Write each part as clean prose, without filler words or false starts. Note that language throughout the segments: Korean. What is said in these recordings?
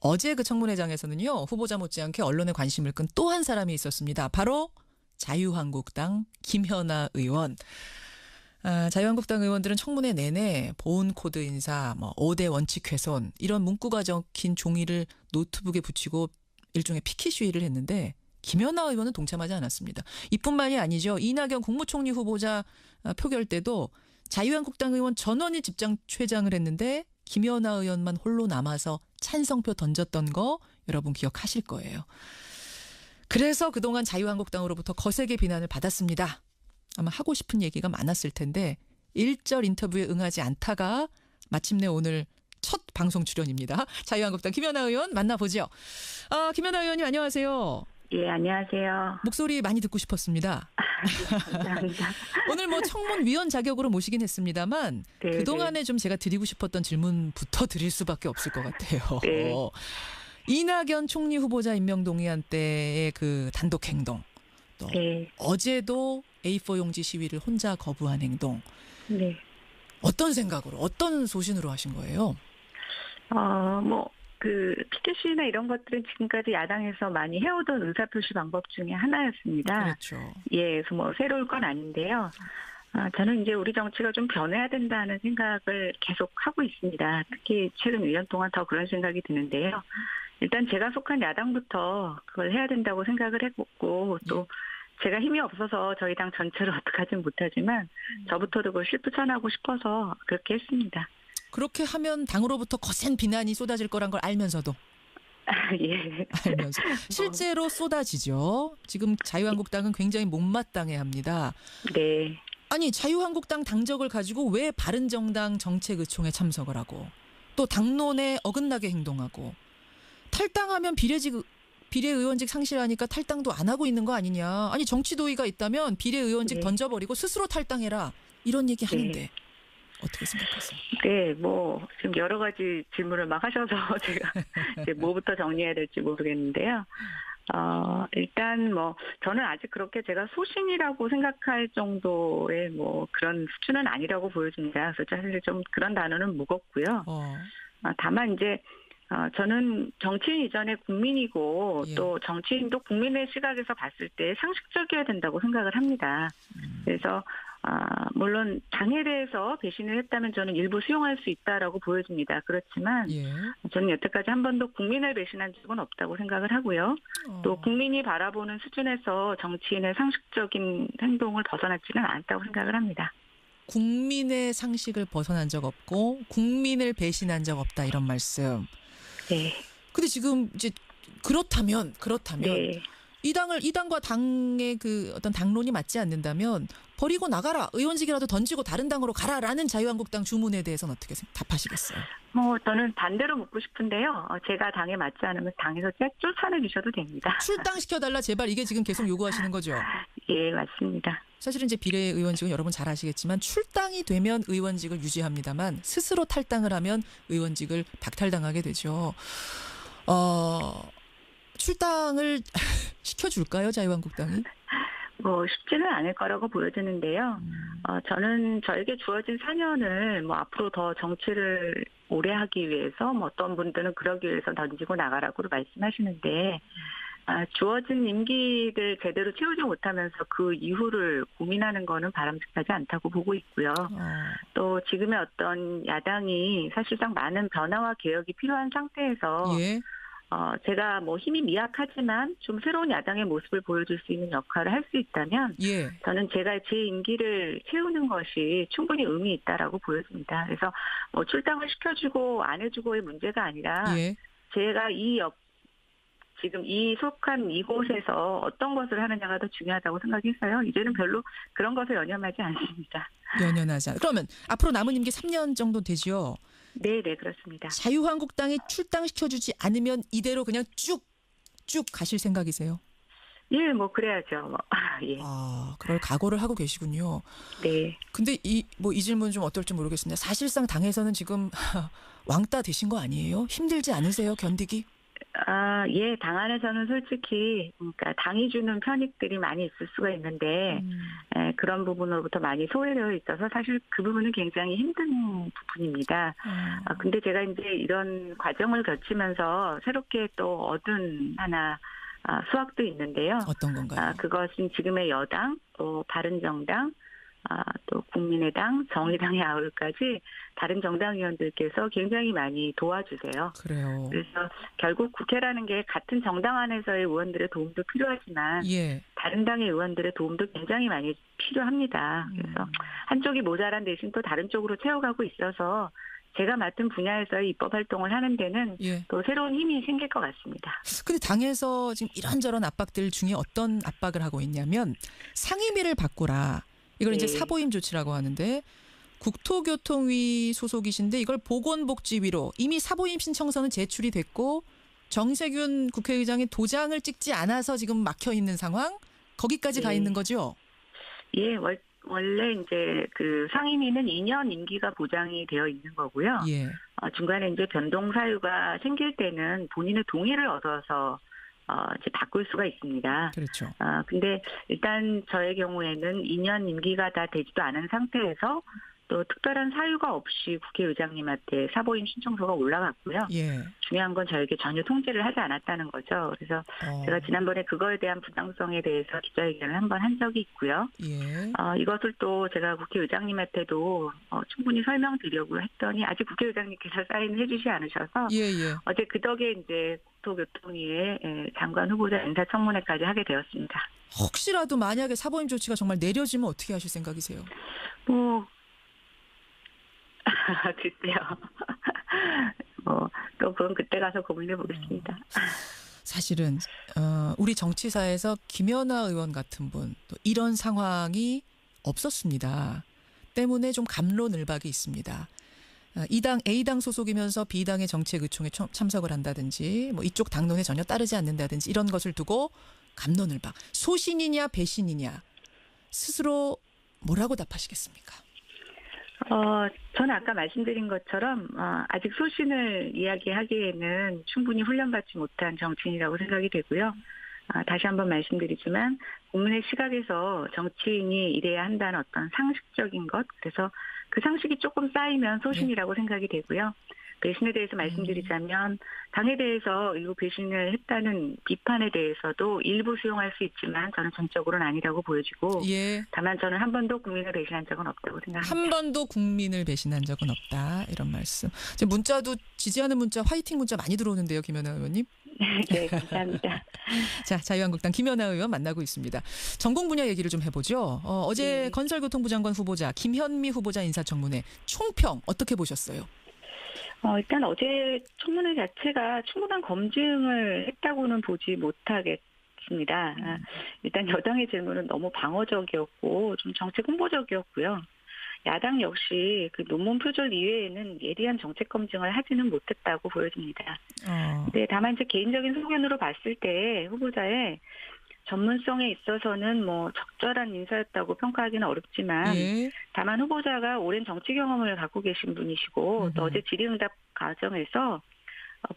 어제 그 청문회장에서는요. 후보자 못지않게 언론의 관심을 끈 또 한 사람이 있었습니다. 바로 자유한국당 김현아 의원. 자유한국당 의원들은 청문회 내내 보훈 코드 인사, 5대 원칙 훼손 이런 문구가 적힌 종이를 노트북에 붙이고 일종의 피켓 시위를 했는데 김연아 의원은 동참하지 않았습니다. 이뿐만이 아니죠. 이낙연 국무총리 후보자 표결 때도 자유한국당 의원 전원이 집장최장을 했는데 김연아 의원만 홀로 남아서 찬성표 던졌던 거 여러분 기억하실 거예요. 그래서 그동안 자유한국당으로부터 거세게 비난을 받았습니다. 아마 하고 싶은 얘기가 많았을 텐데 일절 인터뷰에 응하지 않다가 마침내 오늘 첫 방송 출연입니다. 자유한국당 김연아 의원 만나보죠. 김연아 의원님 안녕하세요. 예, 안녕하세요. 목소리 많이 듣고 싶었습니다. 감사합니다. 오늘 청문위원 자격으로 모시긴 했습니다만 네, 그동안에 좀 제가 드리고 싶었던 질문부터 드릴 수밖에 없을 것 같아요. 네. 이낙연 총리 후보자 임명 동의안 때의 그 단독 행동. 또 네. 어제도 A4 용지 시위를 혼자 거부한 행동. 네. 어떤 생각으로 어떤 소신으로 하신 거예요? 피켓시나 이런 것들은 지금까지 야당에서 많이 해오던 의사표시 방법 중에 하나였습니다. 그렇죠. 예, 그래서 새로울 건 아닌데요. 저는 이제 우리 정치가 좀 변해야 된다는 생각을 계속 하고 있습니다. 특히 최근 1년 동안 더 그런 생각이 드는데요. 일단 제가 속한 야당부터 그걸 해야 된다고 생각을 했고 또 제가 힘이 없어서 저희 당 전체를 어떻게 하진 못하지만 저부터도 그걸 실천하고 싶어서 그렇게 했습니다. 그렇게 하면 당으로부터 거센 비난이 쏟아질 거란 걸 알면서도. 예. 알면서. 실제로 쏟아지죠. 지금 자유한국당은 굉장히 못마땅해합니다. 네. 아니 자유한국당 당적을 가지고 왜 바른정당 정책의총에 참석을 하고 또 당론에 어긋나게 행동하고 탈당하면 비례의원직 상실하니까 탈당도 안 하고 있는 거 아니냐. 아니 정치 도의가 있다면 비례의원직 네. 던져버리고 스스로 탈당해라. 이런 얘기 하는데 네. 어떻게 생각하세요? 네, 지금 여러 가지 질문을 막 하셔서 제가 이제 뭐부터 정리해야 될지 모르겠는데요. 일단 저는 아직 그렇게 제가 소신이라고 생각할 정도의 그런 수준은 아니라고 보여집니다. 그래서 사실 좀 그런 단어는 무겁고요. 다만 이제 저는 정치인 이전에 국민이고 예. 또 정치인도 국민의 시각에서 봤을 때 상식적이어야 된다고 생각을 합니다. 그래서 물론 당에 대해서 배신을 했다면 저는 일부 수용할 수 있다라고 보여집니다. 그렇지만 예. 저는 여태까지 한 번도 국민을 배신한 적은 없다고 생각을 하고요. 또 국민이 바라보는 수준에서 정치인의 상식적인 행동을 벗어났지는 않다고 생각을 합니다. 국민의 상식을 벗어난 적 없고 국민을 배신한 적 없다 이런 말씀. 네. 근데 지금 이제 그렇다면 네. 이 당과 당의 그 어떤 당론이 맞지 않는다면 버리고 나가라. 의원직이라도 던지고 다른 당으로 가라라는 자유한국당 주문에 대해서는 어떻게 답하시겠어요? 저는 반대로 묻고 싶은데요. 제가 당에 맞지 않으면 당에서 쫓아내주셔도 됩니다. 출당시켜달라 제발 이게 지금 계속 요구하시는 거죠? 예, 맞습니다. 사실은 이제 비례의원직은 여러분 잘 아시겠지만 출당이 되면 의원직을 유지합니다만 스스로 탈당을 하면 의원직을 박탈당하게 되죠. 출당을 시켜줄까요, 자유한국당이? 쉽지는 않을 거라고 보여지는데요. 저는 저에게 주어진 4년을 앞으로 더 정치를 오래 하기 위해서 어떤 분들은 그러기 위해서 던지고 나가라고 말씀하시는데 주어진 임기를 제대로 채우지 못하면서 그 이후를 고민하는 거는 바람직하지 않다고 보고 있고요. 또 지금의 어떤 야당이 사실상 많은 변화와 개혁이 필요한 상태에서 예. 제가 힘이 미약하지만 좀 새로운 야당의 모습을 보여줄 수 있는 역할을 할 수 있다면 예. 저는 제가 제 임기를 채우는 것이 충분히 의미 있다라고 보여집니다. 그래서 출당을 시켜주고 안 해주고의 문제가 아니라 예. 제가 지금 속한 이곳에서 어떤 것을 하느냐가 더 중요하다고 생각해서요. 이제는 별로 그런 것을 연연하지 않습니다. 연연하지 않. 그러면 앞으로 남은 임기 3년 정도 되죠? 네, 그렇습니다. 자유한국당이 출당시켜주지 않으면 이대로 그냥 쭉 가실 생각이세요? 예, 그래야죠. 예. 그럴 각오를 하고 계시군요. 네. 근데 이 질문 좀 어떨지 모르겠습니다. 사실상 당에서는 지금 왕따 되신 거 아니에요? 힘들지 않으세요? 견디기? 예, 당 안에서는 솔직히, 그러니까 당이 주는 편익들이 많이 있을 수가 있는데, 그런 부분으로부터 많이 소외되어 있어서 사실 그 부분은 굉장히 힘든 부분입니다. 근데 제가 이제 이런 과정을 거치면서 새롭게 또 얻은 하나, 수확도 있는데요. 어떤 건가요? 그것은 지금의 여당, 또 바른정당, 또 국민의당, 정의당의 아울까지 다른 정당 의원들께서 굉장히 많이 도와주세요. 그래요. 그래서 결국 국회라는 게 같은 정당 안에서의 의원들의 도움도 필요하지만 예. 다른 당의 의원들의 도움도 굉장히 많이 필요합니다. 그래서 한쪽이 모자란 대신 또 다른 쪽으로 채워가고 있어서 제가 맡은 분야에서의 입법 활동을 하는 데는 예. 또 새로운 힘이 생길 것 같습니다. 근데 당에서 지금 이런저런 압박들 중에 어떤 압박을 하고 있냐면 상임위를 바꾸라. 이걸 이제 네. 사보임 조치라고 하는데 국토교통위 소속이신데 이걸 보건복지위로 이미 사보임 신청서는 제출이 됐고 정세균 국회의장이 도장을 찍지 않아서 지금 막혀 있는 상황? 거기까지 가 네. 있는 거죠? 예, 원래 이제 그 상임위는 2년 임기가 보장이 되어 있는 거고요. 예. 중간에 이제 변동 사유가 생길 때는 본인의 동의를 얻어서 이제 바꿀 수가 있습니다. 그렇죠. 근데 일단 저의 경우에는 2년 임기가 다 되지도 않은 상태에서 또 특별한 사유가 없이 국회의장님한테 사보임 신청서가 올라갔고요. 예. 중요한 건 저에게 전혀 통지를 하지 않았다는 거죠. 그래서 제가 지난번에 그거에 대한 부당성에 대해서 기자회견을 한 번 한 적이 있고요. 예. 이것을 또 제가 국회의장님한테도 충분히 설명드리려고 했더니 아직 국회의장님께서 사인을 해주지 않으셔서 예, 예. 어제 그 덕에 이제 국토교통위의 장관 후보자 인사청문회까지 하게 되었습니다. 혹시라도 만약에 사보임 조치가 정말 내려지면 어떻게 하실 생각이세요? 글쎄요. 또 그건 그때 가서 고민해 보겠습니다. 사실은 우리 정치사에서 김연아 의원 같은 분 또 이런 상황이 없었습니다. 때문에 좀 갑론을박이 있습니다. 이당 A당 소속이면서 B당의 정책의총에 참석을 한다든지 뭐 이쪽 당론에 전혀 따르지 않는다든지 이런 것을 두고 갑론을박. 소신이냐 배신이냐 스스로 뭐라고 답하시겠습니까? 저는 아까 말씀드린 것처럼 아직 소신을 이야기하기에는 충분히 훈련받지 못한 정치인이라고 생각이 되고요. 다시 한번 말씀드리지만 국민의 시각에서 정치인이 이래야 한다는 어떤 상식적인 것, 그래서 그 상식이 조금 쌓이면 소신이라고 생각이 되고요. 배신에 대해서 말씀드리자면 당에 대해서 일부 배신을 했다는 비판에 대해서도 일부 수용할 수 있지만 저는 전적으로는 아니라고 보여지고 예. 다만 저는 한 번도 국민을 배신한 적은 없다고 생각합니다. 한 번도 국민을 배신한 적은 없다. 이런 말씀. 지금 문자도 지지하는 문자, 화이팅 문자 많이 들어오는데요. 김연아 의원님. 네, 감사합니다. 자, 자유한국당 김연아 의원 만나고 있습니다. 전공 분야 얘기를 좀 해보죠. 어제 네. 건설교통부 장관 후보자 김현미 후보자 인사청문회 총평 어떻게 보셨어요? 일단 어제 청문회 자체가 충분한 검증을 했다고는 보지 못하겠습니다. 일단 여당의 질문은 너무 방어적이었고 좀 정책 홍보적이었고요. 야당 역시 그 논문 표절 이외에는 예리한 정책 검증을 하지는 못했다고 보여집니다. 네, 다만 제 개인적인 소견으로 봤을 때 후보자의 전문성에 있어서는 뭐 적절한 인사였다고 평가하기는 어렵지만 예. 다만 후보자가 오랜 정치 경험을 갖고 계신 분이시고 또 어제 질의응답 과정에서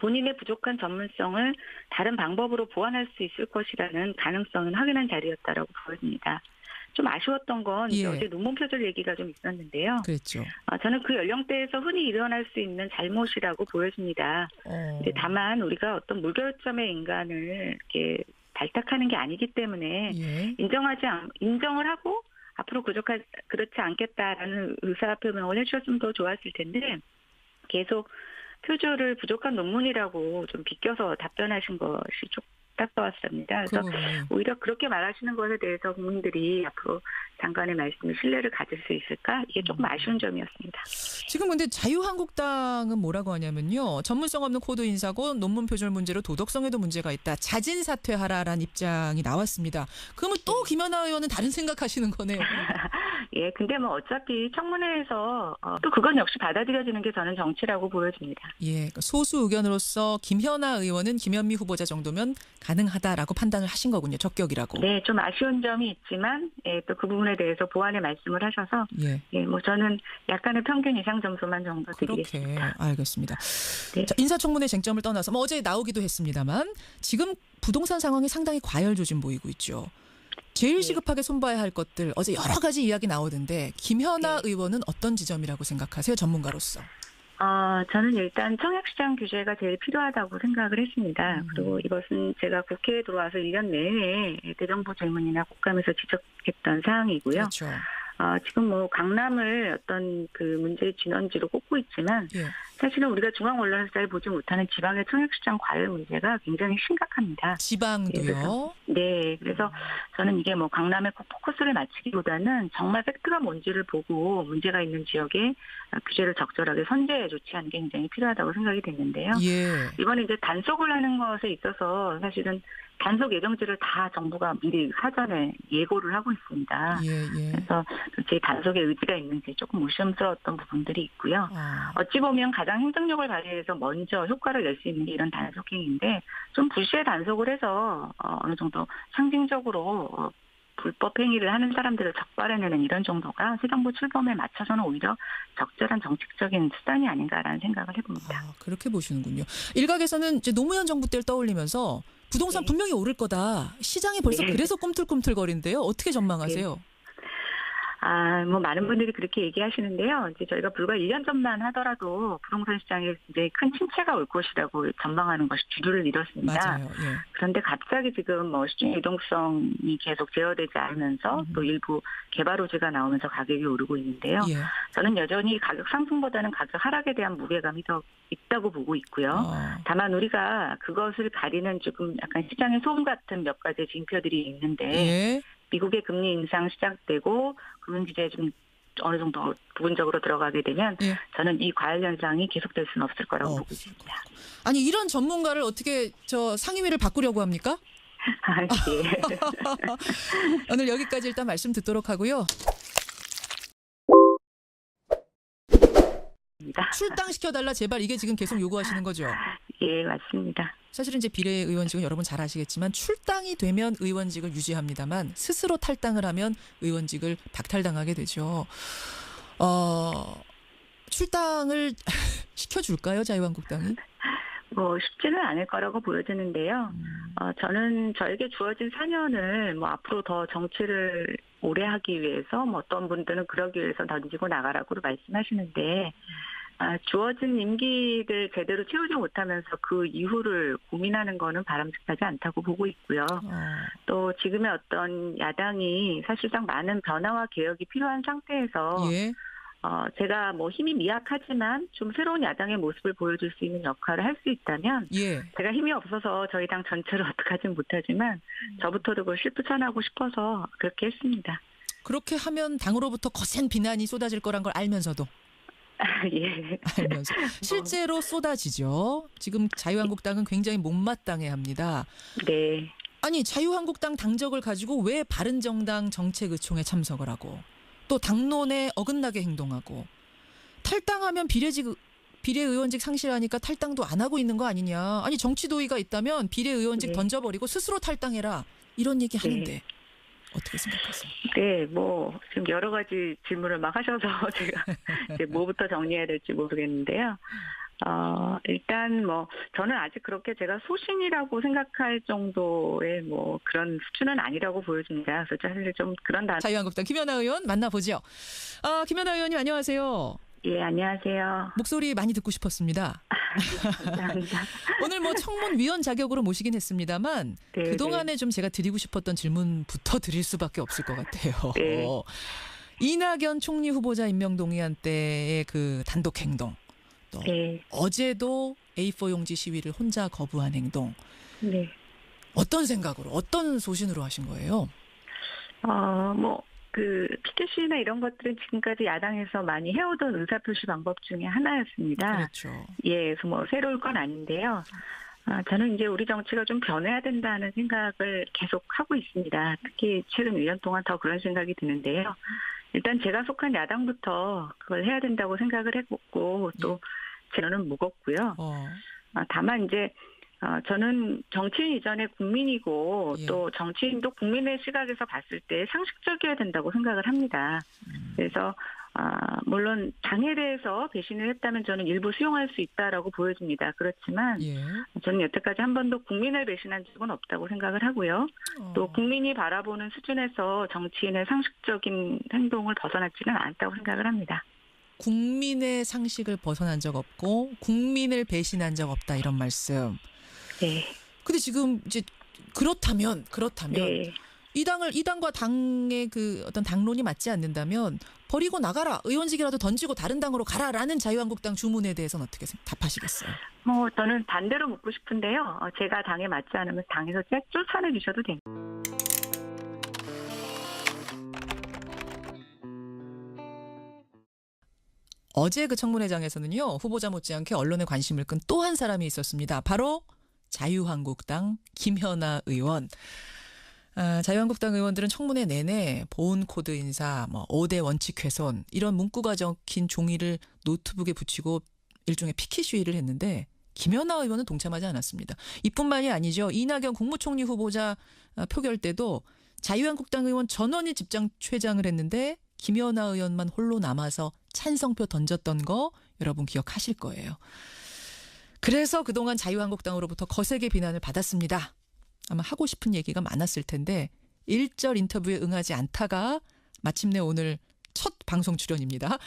본인의 부족한 전문성을 다른 방법으로 보완할 수 있을 것이라는 가능성은 확인한 자리였다라고 보여집니다. 좀 아쉬웠던 건 예. 어제 논문 표절 얘기가 좀 있었는데요. 그랬죠. 저는 그 연령대에서 흔히 일어날 수 있는 잘못이라고 보여집니다. 근데 다만 우리가 어떤 무결점의 인간을 이렇게 발탁하는 게 아니기 때문에 예. 인정을 하고 앞으로 그렇지 않겠다라는 의사표명을 해주셨으면 더 좋았을 텐데 계속 표절을 부족한 논문이라고 좀 비껴서 답변하신 것이 좀 답답했습니다. 그래서 오히려 그렇게 말하시는 것에 대해서 국민들이 앞으로 장관의 말씀에 신뢰를 가질 수 있을까? 이게 조금 아쉬운 점이었습니다. 지금 근데 자유한국당은 뭐라고 하냐면요. 전문성 없는 코드 인사고 논문 표절 문제로 도덕성에도 문제가 있다. 자진 사퇴하라라는 입장이 나왔습니다. 그러면 또 김연아 의원은 다른 생각하시는 거네요. 예, 근데 뭐 어차피 청문회에서 또 그건 역시 받아들여지는 게 저는 정치라고 보여집니다. 예, 그러니까 소수 의견으로서 김현아 의원은 김현미 후보자 정도면 가능하다라고 판단을 하신 거군요. 적격이라고. 네, 좀 아쉬운 점이 있지만 예, 또 그 부분에 대해서 보완의 말씀을 하셔서 예. 예, 뭐 저는 약간의 평균 이상 점수만 정도 그렇게 드리겠습니다. 알겠습니다. 네. 자, 인사청문회 쟁점을 떠나서 뭐 어제 나오기도 했습니다만 지금 부동산 상황이 상당히 과열조짐 보이고 있죠. 제일 네. 시급하게 손봐야 할 것들 어제 여러 가지 이야기 나오던데 김현아 네. 의원은 어떤 지점이라고 생각하세요? 전문가로서. 저는 일단 청약시장 규제가 제일 필요하다고 생각을 했습니다. 그리고 이것은 제가 국회에 들어와서 1년 내내 대정부 질문이나 국감에서 지적했던 사항이고요. 그렇죠. 지금 뭐 강남을 어떤 그 문제의 진원지로 꼽고 있지만 예. 사실은 우리가 중앙 언론에서 잘 보지 못하는 지방의 청약시장 과열 문제가 굉장히 심각합니다. 지방도요. 네, 그래서 저는 이게 뭐 강남에 꼭 포커스를 맞추기보다는 정말 팩트가 뭔지를 보고 문제가 있는 지역에 규제를 적절하게 선제해 조치하는 게 굉장히 필요하다고 생각이 됐는데요. 예. 이번에 이제 단속을 하는 것에 있어서 사실은 단속 예정지를 다 정부가 미리 사전에 예고를 하고 있습니다. 예. 그래서 제 단속의 의지가 있는지 조금 의심스러웠던 부분들이 있고요. 어찌 보면 가장 행정력을 발휘해서 먼저 효과를 낼 수 있는 게 이런 단속행위인데 좀 불시에 단속을 해서 어느 정도 상징적으로 불법 행위를 하는 사람들을 적발해내는 이런 정도가 새 정부 출범에 맞춰서는 오히려 적절한 정책적인 수단이 아닌가라는 생각을 해봅니다. 그렇게 보시는군요. 일각에서는 이제 노무현 정부 때를 떠올리면서 부동산 네. 분명히 오를 거다. 시장이 벌써 네. 그래서 꿈틀꿈틀거린대요. 어떻게 전망하세요? 뭐 많은 분들이 그렇게 얘기하시는데요. 이제 저희가 불과 1년 전만 하더라도 부동산 시장에 이제 큰 침체가 올 것이라고 전망하는 것이 주류를 이뤘습니다. 맞아요. 예. 그런데 갑자기 지금 뭐 시중 유동성이 계속 제어되지 않으면서 또 일부 개발 호재가 나오면서 가격이 오르고 있는데요. 예. 저는 여전히 가격 상승보다는 가격 하락에 대한 무게감이 더 있다고 보고 있고요. 다만 우리가 그것을 가리는 조금 약간 시장의 소음 같은 몇 가지 징표들이 있는데 예. 미국의 금리 인상 시작되고 금융기제에 좀 어느 정도 부분적으로 들어가게 되면 예. 저는 이 과열 현상이 계속될 수는 없을 거라고 보고 있습니다. 아니 이런 전문가를 어떻게 저 상임위를 바꾸려고 합니까? 예. 오늘 여기까지 일단 말씀 듣도록 하고요. 출당시켜달라 제발 이게 지금 계속 요구하시는 거죠? 예, 맞습니다. 사실은 이제 비례의원직은 여러분 잘 아시겠지만 출당이 되면 의원직을 유지합니다만 스스로 탈당을 하면 의원직을 박탈당하게 되죠. 출당을 시켜줄까요, 자유한국당이? 뭐 쉽지는 않을 거라고 보여지는데요. 저는 저에게 주어진 4년을 뭐 앞으로 더 정치를 오래 하기 위해서 뭐 어떤 분들은 그러기 위해서 던지고 나가라고 말씀하시는데 주어진 임기를 제대로 채우지 못하면서 그 이후를 고민하는 거는 바람직하지 않다고 보고 있고요. 또 지금의 어떤 야당이 사실상 많은 변화와 개혁이 필요한 상태에서 예. 제가 뭐 힘이 미약하지만 좀 새로운 야당의 모습을 보여줄 수 있는 역할을 할 수 있다면 예. 제가 힘이 없어서 저희 당 전체를 어떻게 하진 못하지만 저부터도 그걸 실추천하고 싶어서 그렇게 했습니다. 그렇게 하면 당으로부터 거센 비난이 쏟아질 거란 걸 알면서도. 예. 알면서. 실제로 쏟아지죠. 지금 자유한국당은 굉장히 못마땅해합니다. 네. 아니 자유한국당 당적을 가지고 왜 바른정당 정책의총에 참석을 하고 또 당론에 어긋나게 행동하고 탈당하면 비례의원직 상실하니까 탈당도 안 하고 있는 거 아니냐. 아니 정치 도의가 있다면 비례의원직 네. 던져버리고 스스로 탈당해라. 이런 얘기 하는데 네. 어떻게 생각하세요? 네, 뭐 지금 여러 가지 질문을 막 하셔서 제가 이제 뭐부터 정리해야 될지 모르겠는데요. 일단 뭐 저는 아직 그렇게 제가 소신이라고 생각할 정도의 뭐 그런 수준은 아니라고 보여집니다. 그래서 사실 좀 그런 자유한국당 김연아 의원 만나보죠. 김연아 의원님 안녕하세요. 예, 안녕하세요. 목소리 많이 듣고 싶었습니다. 감사합니다. 오늘 뭐 청문위원 자격으로 모시긴 했습니다만 네, 그동안에 좀 제가 드리고 싶었던 질문부터 드릴 수밖에 없을 것 같아요. 네. 이낙연 총리 후보자 임명 동의안 때의 그 단독 행동. 또 네. 어제도 A4 용지 시위를 혼자 거부한 행동. 네. 어떤 생각으로 어떤 소신으로 하신 거예요? 뭐 그 PTC나 이런 것들은 지금까지 야당에서 많이 해오던 의사표시 방법 중에 하나였습니다. 그렇죠. 예, 그래서 뭐 새로울 건 아닌데요. 저는 이제 우리 정치가 좀 변해야 된다는 생각을 계속 하고 있습니다. 특히 최근 1년 동안 더 그런 생각이 드는데요. 일단 제가 속한 야당부터 그걸 해야 된다고 생각을 했고 또 저는 무겁고요. 다만 이제 저는 정치인 이전에 국민이고 예. 또 정치인도 국민의 시각에서 봤을 때 상식적이어야 된다고 생각을 합니다. 그래서 물론 당에 대해서 배신을 했다면 저는 일부 수용할 수 있다라고 보여집니다. 그렇지만 예. 저는 여태까지 한 번도 국민을 배신한 적은 없다고 생각을 하고요. 또 국민이 바라보는 수준에서 정치인의 상식적인 행동을 벗어나지는 않았다고 생각을 합니다. 국민의 상식을 벗어난 적 없고 국민을 배신한 적 없다 이런 말씀. 네. 근데 지금 이제 그렇다면 네. 이 당과 당의 그 어떤 당론이 맞지 않는다면 버리고 나가라. 의원직이라도 던지고 다른 당으로 가라라는 자유한국당 주문에 대해서는 어떻게 답하시겠어요? 저는 반대로 묻고 싶은데요. 제가 당에 맞지 않으면 당에서 쫓아내 주셔도 됩니다. 어제 그 청문회장에서는요. 후보자 못지않게 언론의 관심을 끈 또 한 사람이 있었습니다. 바로 자유한국당 김현아 의원. 자유한국당 의원들은 청문회 내내 보훈 코드 인사, 5대 원칙 훼손 이런 문구가 적힌 종이를 노트북에 붙이고 일종의 피켓 시위를 했는데 김연아 의원은 동참하지 않았습니다. 이뿐만이 아니죠. 이낙연 국무총리 후보자 표결 때도 자유한국당 의원 전원이 집장최장을 했는데 김연아 의원만 홀로 남아서 찬성표 던졌던 거 여러분 기억하실 거예요. 그래서 그동안 자유한국당으로부터 거세게 비난을 받았습니다. 아마 하고 싶은 얘기가 많았을 텐데 일절 인터뷰에 응하지 않다가 마침내 오늘 첫 방송 출연입니다.